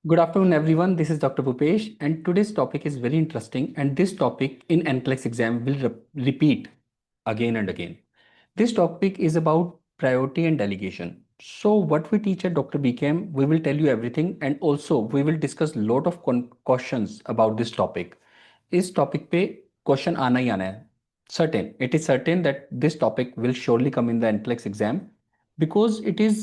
Good afternoon, everyone. This is Dr. Bhupesh, and today's topic is very interesting. And this topic in NCLEX exam will repeat again and again. This topic is about priority and delegation. So, what we teach at Dr. BKM, we will tell you everything, and also we will discuss lot of questions about this topic. इस topic पे question आना ही आना है certain it is certain that this topic will surely come in the NCLEX exam because it is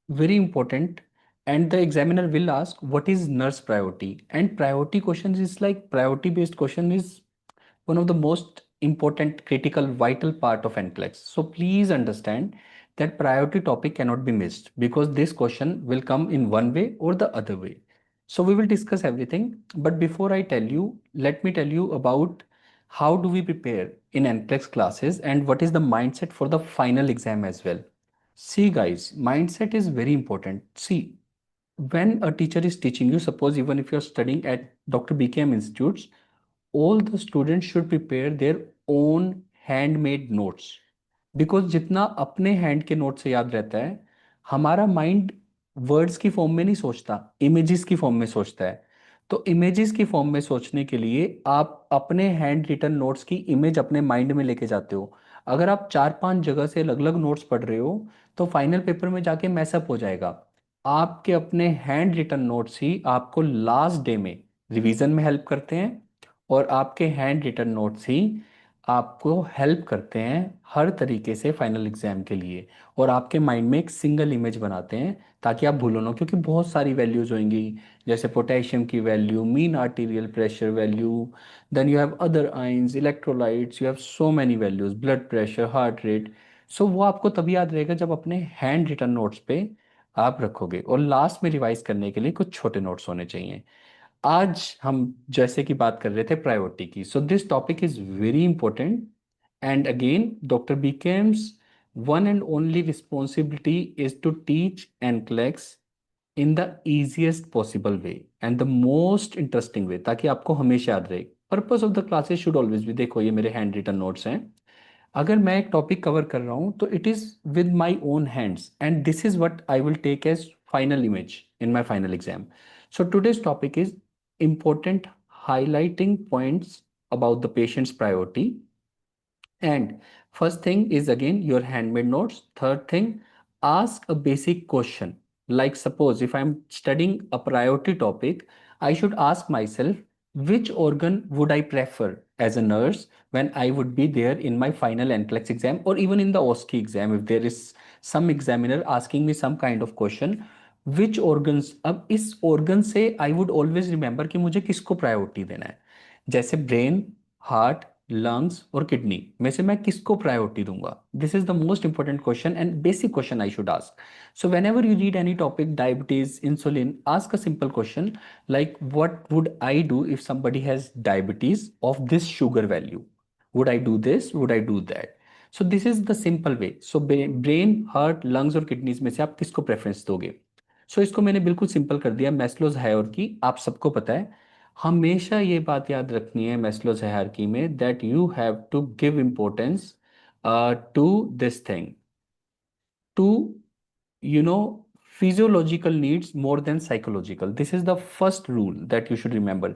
very important and the examiner will ask what is nurse priority and priority questions is like priority based question is one of the most important critical vital part of NCLEX. So please understand that priority topic cannot be missed because this question will come in one way or the other way. So we will discuss everything. But before I tell you, let me tell you about how do we prepare in NCLEX classes and what is the mindset for the final exam as well. See guys, mindset is very important. See, when a teacher is teaching you, suppose even if you're studying at Dr. BKM institutes, all the students should prepare their own handmade notes because जितना अपने hand के note से याद रहता है हमारा mind words की form में नहीं सोचता इमेजेस की फॉर्म में सोचता है तो इमेजेस की फॉर्म में सोचने के लिए आप अपने हैंड रिटन नोट्स की इमेज अपने माइंड में लेके जाते हो अगर आप 4-5 जगह से अलग अलग नोट्स पढ़ रहे हो तो फाइनल पेपर में जाके मैसअप हो जाएगा आपके अपने हैंड रिटन नोट्स ही आपको लास्ट डे में रिवीजन में हेल्प करते हैं और आपके हैंड रिटन नोट्स ही आपको हेल्प करते हैं हर तरीके से फाइनल एग्जाम के लिए और आपके माइंड में एक सिंगल इमेज बनाते हैं ताकि आप भूलो ना क्योंकि बहुत सारी वैल्यूज होंगी जैसे पोटेशियम की value mean arterial pressure value then you have other ions electrolytes you have so many values blood pressure heart rate so वो आपको तभी याद रहेगा जब अपने हैंड रिटन नोट्स पे आप रखोगे और लास्ट में रिवाइज करने के लिए कुछ छोटे नोट्स होने चाहिए आज हम जैसे कि बात कर रहे थे प्रायोरिटी की so this topic is very important and again doctor becomes one and only responsibility is to teach NCLEX in the easiest possible way and the most interesting way ताकि आपको हमेशा याद रहे purpose of the classes should always be देखो ये मेरे hand written notes हैं अगर मैं एक टॉपिक कवर कर रहा हूं तो it is with my own hands and this is what I will take as final image in my final exam so today's topic is important highlighting points about the patient's priority. And first thing is again your handmade notes. Third thing, ask a basic question. Like suppose if I'm studying a priority topic, I should ask myself which organ would I prefer as a nurse when I would be there in my final NCLEX exam or even in the OSCE exam if there is some examiner asking me some kind of question which organs अब इस organ से I would always remember कि मुझे किसको priority देना है जैसे brain heart lungs और किडनी में से मैं किसको प्रायोरिटी दूंगा this is the most important question and basic question I should ask so when ever you read any topic diabetes insulin ask a simple question like what would I do if somebody has diabetes of this sugar value would I do this would I do that so this is the simple way so brain heart lungs और kidneys में से आप किसको preference दोगे सो इसको मैंने बिल्कुल simple कर दिया मैस्लोज हायरार्की आप सबको पता है हमेशा ये बात याद रखनी है मैस्लोज हायरार्की में that you have to give importance to this thing to you know physiological needs more than psychological this is the first rule that you should remember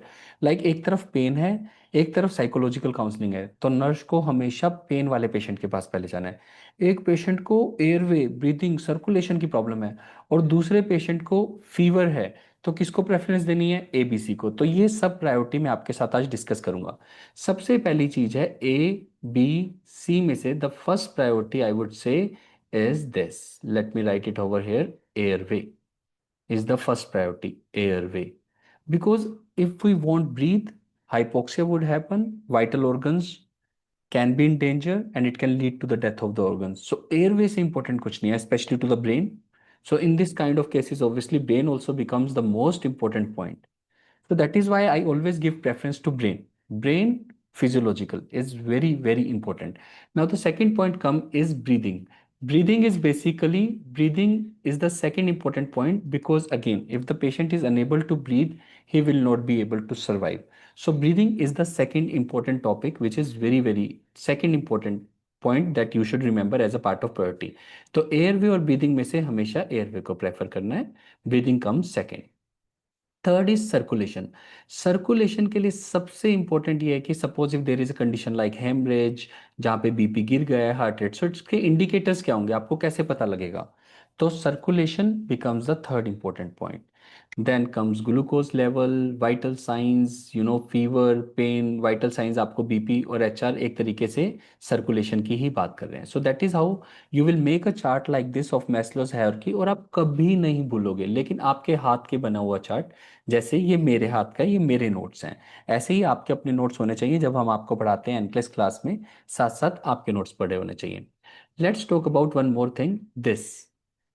like एक तरफ पेन है एक तरफ साइकोलॉजिकल काउंसलिंग है तो nurse को हमेशा pen वाले पेशेंट के पास पहले जाना है एक पेशेंट को एयरवे ब्रीदिंग सर्कुलेशन की प्रॉब्लम है और दूसरे पेशेंट को फीवर है तो किसको प्रेफरेंस देनी है ABC को तो ये सब प्रायोरिटी मैं आपके साथ आज डिस्कस करूंगा सबसे पहली चीज है ABC में से the first priority I would say is this. Let me write it over here. Airway is the first priority. Airway. Because if we won't breathe, hypoxia would happen, vital organs can be in danger, and it can lead to the death of the organs. So airway is important kuch nahi hai, especially to the brain. So in this kind of cases, obviously brain also becomes the most important point. So that is why I always give preference to brain. Brain physiological is very, very important. Now the second point come is breathing. Breathing is the second important point because again, if the patient is unable to breathe, he will not be able to survive. So breathing is the second important topic, which is very, very second important point that you should remember as a part of priority. तो airway और breathing में से हमेशा airway को prefer करना है breathing comes second third is circulation. Circulation के लिए सबसे इंपॉर्टेंट ये है कि suppose if there is a condition like haemorrhage, जहाँ पे बीपी गिर गया है, हार्ट रेट, सो इसके इंडिकेटर्स क्या होंगे, आपको कैसे पता लगेगा? तो circulation becomes the third important point. Then comes glucose level, vital signs, fever, pain, vital signs, आपको बीपी और एचआर एक तरीके से सर्कुलेशन की ही बात कर रहे हैं। So that is how you will make a chart like this of Maslow's hierarchy, और आप कभी नहीं भूलोगे। लेकिन आपके हाथ के बना हुआ चार्ट, जैसे ये मेरे हाथ का, ये मेरे नोट्स हैं, ऐसे ही आपके अपने नोट्स होने चाहिए जब हम आपको पढ़ाते हैं एनक्लेस क्लास में, साथ साथ आपके नोट्स पढ़े होने चाहिए। Let's talk about one more thing, this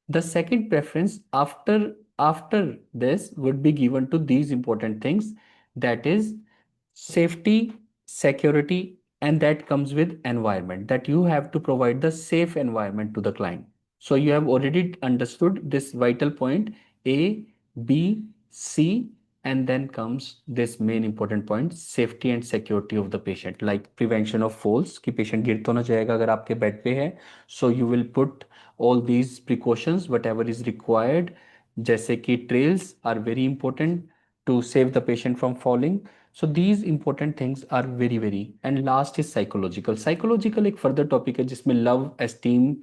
the second preference after this would be given to these important things, that is safety, security, and that comes with environment, that you have to provide the safe environment to the client. So you have already understood this vital point, A, B, C, and then comes this main important point, safety and security of the patient, like prevention of falls, कि patient गिर तो ना जाएगा अगर आपके bed पे है। So you will put all these precautions whatever is required, जैसे कि trails are very important to save the patient from falling. So these important things are very, and last is psychological एक further topic है जिसमें love, esteem,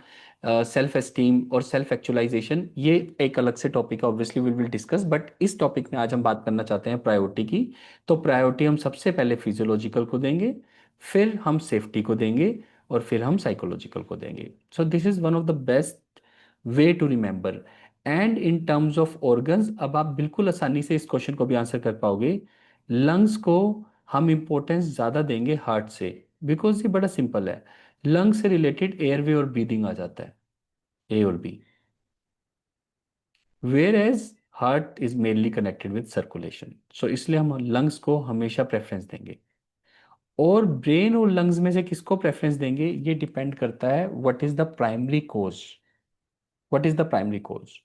self esteem और self actualisation, ये एक अलग से टॉपिक है, ऑब्वियसली विल डिस्कस, बट इस टॉपिक में आज हम बात करना चाहते हैं प्रायोरिटी की। तो प्रायोरिटी हम सबसे पहले फिजियोलॉजिकल को देंगे, फिर हम सेफ्टी को देंगे, और फिर हम साइकोलॉजिकल को देंगे। So this is one of the best way to remember. And in terms of organs, अब आप बिल्कुल आसानी से इस क्वेश्चन को भी आंसर कर पाओगे। लंग्स को हम इंपॉर्टेंस ज़्यादा देंगे हार्ट से, बिकॉज ये बड़ा सिंपल है। लंग्स से रिलेटेड एयरवे और ब्रीदिंग आ जाता है, ए और B, where as heart is mainly connected with circulation. So इसलिए हम लंग्स को हमेशा प्रेफरेंस देंगे। और ब्रेन और लंग्स में से किसको प्रेफरेंस देंगे, ये डिपेंड करता है what is the primary cause, what is the primary cause.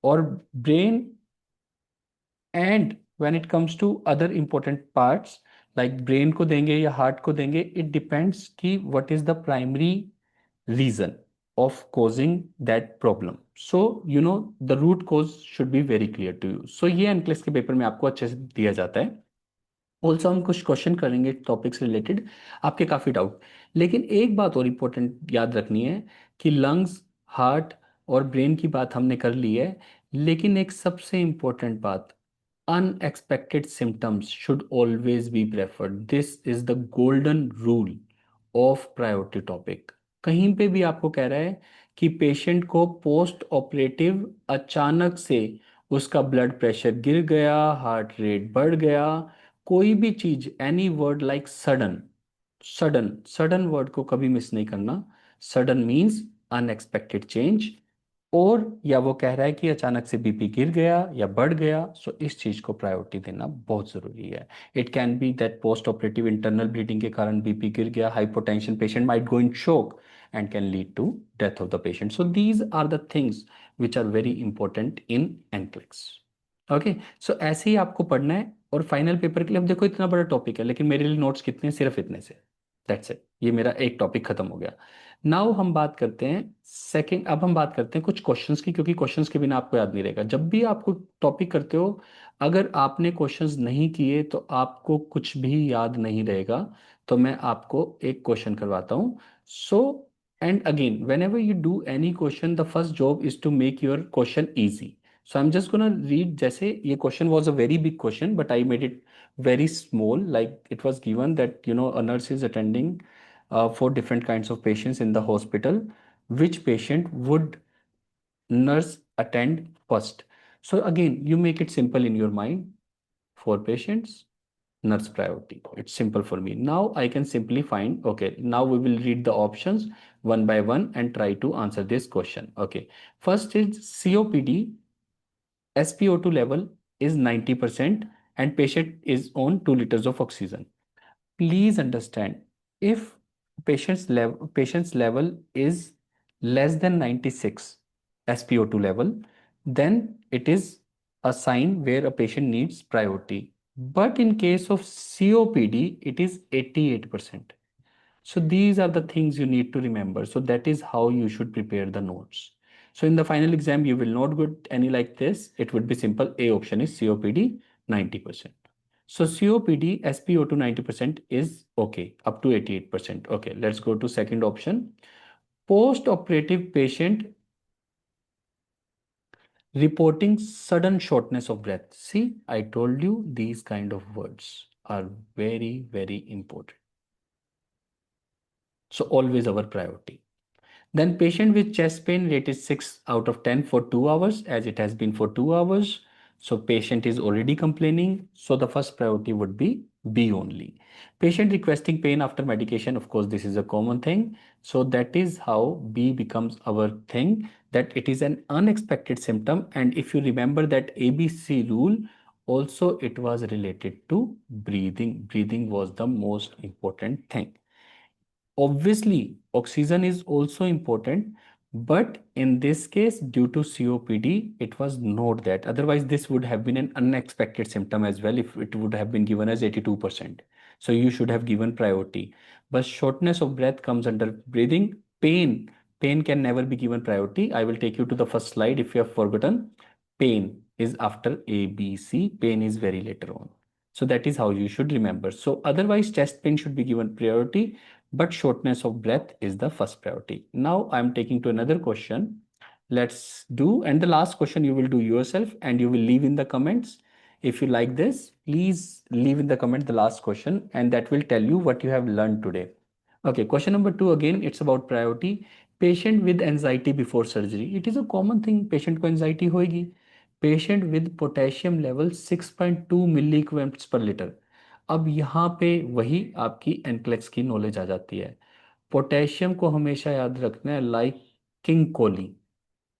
और brain, and when it comes to other important parts like brain को देंगे या हार्ट को देंगे, इट डिपेंड्स कि what is the primary reason of causing that problem. So the root cause should be very clear to you. So ये एनक्लेस के paper में आपको अच्छे से दिया जाता है। ऑल्सो हम कुछ क्वेश्चन करेंगे टॉपिक्स रिलेटेड, आपके काफ़ी डाउट। लेकिन एक बात और इम्पोर्टेंट याद रखनी है कि लंग्स, हार्ट और ब्रेन की बात हमने कर ली है, लेकिन एक सबसे इम्पोर्टेंट बात, unexpected symptoms should always be preferred. This is the golden rule of priority topic. कहीं पे भी आपको कह रहा है कि पेशेंट को पोस्ट ऑपरेटिव अचानक से उसका ब्लड प्रेशर गिर गया, हार्ट रेट बढ़ गया, कोई भी चीज, any word like sudden, sudden sudden word को कभी मिस नहीं करना। सडन मीन्स अनएक्सपेक्टेड चेंज, और या वो कह रहा है कि अचानक से बीपी गिर गया या बढ़ गया, सो इस चीज को प्रायोरिटी देना बहुत जरूरी है। It can be that post operative internal bleeding के कारण बीपी गिर गया, hypotension, patient might go in shock and can lead to death of the patient. So these are the things which are very important in NCLEX. Okay, so ऐसे ही आपको पढ़ना है। और फाइनल पेपर के लिए, अब देखो इतना बड़ा टॉपिक है, लेकिन मेरे लिए नोट्स कितने हैं, सिर्फ इतने से, दैट्स इट। ये मेरा एक टॉपिक खत्म हो गया। नाउ हम बात करते हैं सेकंड, अब हम बात करते हैं कुछ क्वेश्चंस की, क्योंकि क्वेश्चंस के बिना आपको याद नहीं रहेगा। जब भी आपको टॉपिक करते हो, अगर आपने क्वेश्चंस नहीं किए तो आपको कुछ भी याद नहीं रहेगा। तो मैं आपको एक क्वेश्चन करवाता हूँ। So and again, whenever you do any question, the first job is to make your question easy. So I'm just gonna read, जैसे ये question was a very big question, but I made it very small. Like it was given that a nurse is attending for different kinds of patients in the hospital. Which patient would nurse attend first? So again, you make it simple in your mind. For patients, nurse priority. It's simple for me. Now I can simply find. Okay, now we will read the options one by one and try to answer this question. Okay, first is COPD. SpO2 level is 90% and patient is on 2 liters of oxygen. Please understand, if patient's level is less than 96 SpO2 level, then it is a sign where a patient needs priority. But in case of COPD, it is 88%. So these are the things you need to remember. So that is how you should prepare the notes. So in the final exam, you will not get any like this. It would be simple. A option is COPD 90%. So COPD SpO2 90% is okay, up to 88%. Okay, let's go to second option. Post-operative patient reporting sudden shortness of breath. See, I told you these kind of words are very, very important. So always our priority. Then patient with chest pain rated 6 out of 10 for 2 hours as it has been for 2 hours. So patient is already complaining. So the first priority would be B only. Patient requesting pain after medication. Of course, this is a common thing. So that is how B becomes our thing, that it is an unexpected symptom. And if you remember that ABC rule, also it was related to breathing. Breathing was the most important thing. Obviously, oxygen is also important, but in this case, due to COPD, it was not that. Otherwise, this would have been an unexpected symptom as well if it would have been given as 82%. So you should have given priority. But shortness of breath comes under breathing. Pain can never be given priority. I will take you to the first slide if you have forgotten. Pain is after A, B, C. Pain is very later on. So that is how you should remember. So otherwise, chest pain should be given priority, but shortness of breath is the first priority. Now I'm taking to another question. Let's do, and the last question you will do yourself and you will leave in the comments. If you like this, please leave in the comment the last question and that will tell you what you have learned today. Okay, question number 2 again, it's about priority. Patient with anxiety before surgery. It is a common thing, patient को anxiety होगी. Patient with potassium level 6.2 milligrams per liter. अब यहाँ पे वही आपकी NCLEX की knowledge आ जाती है. पोटेशियम को हमेशा याद रखना है like king Kohli.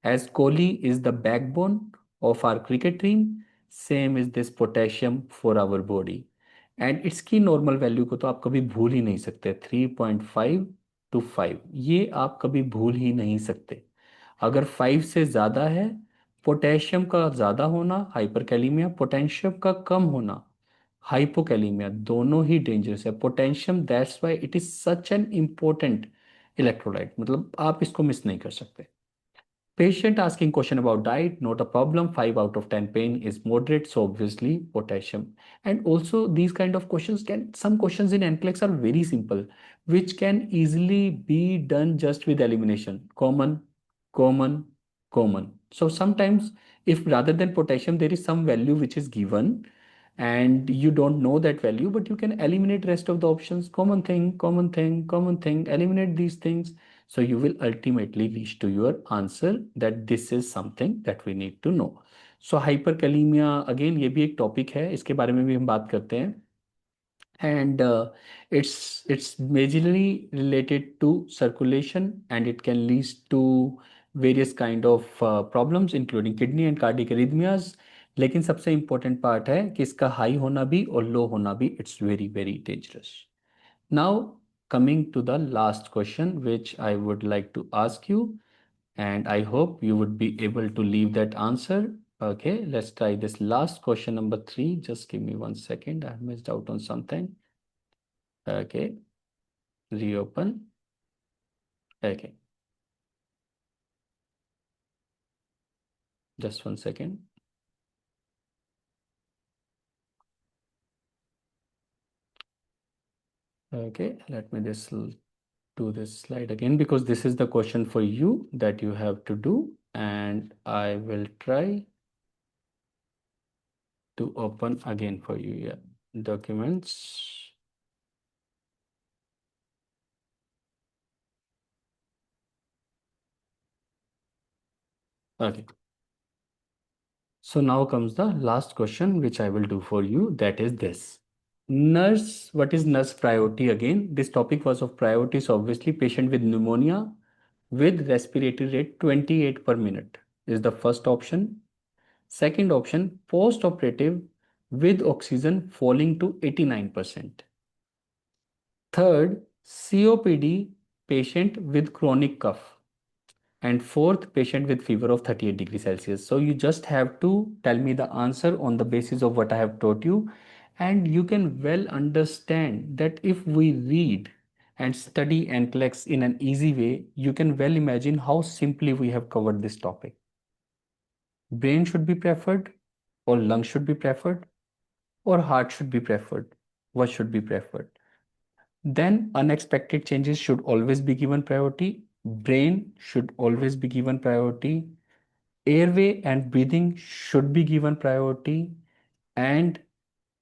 As Kohli is the backbone of our cricket team, same is this potassium for our body. And इसकी नॉर्मल वैल्यू को तो आप कभी भूल ही नहीं सकते. 3.5 to 5 ये आप कभी भूल ही नहीं सकते. अगर 5 से ज़्यादा है, पोटेशियम का ज़्यादा होना हाइपरकैलीमिया, पोटेशियम का कम होना हाइपोकैलीमिया, दोनों ही डेंजरस है. Potassium that's why it is such an important electrolyte, मतलब आप इसको मिस नहीं कर सकते. Patient asking question about diet, not a problem. 5 out of 10 pain is moderate, so obviously potassium. And also these kind of questions can, some questions in NCLEX are very simple, which can easily be done just with elimination. Common, common, common. So sometimes if rather than potassium, there is some value which is given and you don't know that value, but you can eliminate rest of the options. Common thing, common thing, common thing, eliminate these things. So you will ultimately reach to your answer that this is something that we need to know. So hyperkalemia again ये भी एक topic है, इसके बारे में भी हम बात करते हैं. And it's majorly related to circulation and it can lead to various kind of problems including kidney and cardiac arrhythmias. लेकिन सबसे important part है कि इसका high होना भी और low होना भी, it's very very dangerous. Now coming to the last question which I would like to ask you, and I hope you would be able to leave that answer. Okay, let's try this last question number 3. Just give me 1 second. I missed out on something. Okay, reopen. Okay, just 1 second. Okay, let me just do this slide again because this is the question for you that you have to do, and I will try to open again for you. Yeah, documents. Okay. So now comes the last question which I will do for you, that is this. Nurse, what is nurse priority again? This topic was of priority, so obviously patient with pneumonia with respiratory rate 28 per minute is the first option. Second option, post-operative with oxygen falling to 89%. Third, COPD patient with chronic cough. And fourth, patient with fever of 38 degrees Celsius. So you just have to tell me the answer on the basis of what I have taught you. And you can well understand that if we read and study NCLEX in an easy way, you can well imagine how simply we have covered this topic. Brain should be preferred, or lung should be preferred, or heart should be preferred. What should be preferred? Then unexpected changes should always be given priority. Brain should always be given priority. Airway and breathing should be given priority, and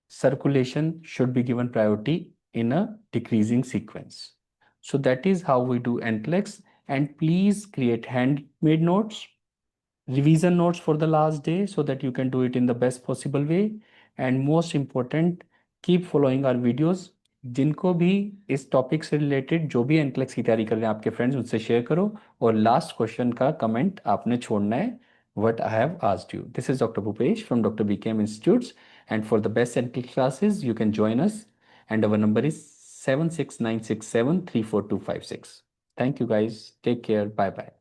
circulation should be given priority in a decreasing sequence. So that is how we do NCLEX. And please create handmade notes, revision notes for the last day so that you can do it in the best possible way. And most important, keep following our videos. जिनको भी इस topic से related जो भी NCLEX की तैयारी कर रहे हैं आपके फ्रेंड्स, उनसे शेयर करो, और लास्ट क्वेश्चन का कमेंट आपने छोड़ना है, what I have asked you. This is Dr. Bhupesh from Dr. BKM Institutes, and for the best NCLEX classes you can join us, and our number is 76967 34256. Thank you guys, take care, bye bye.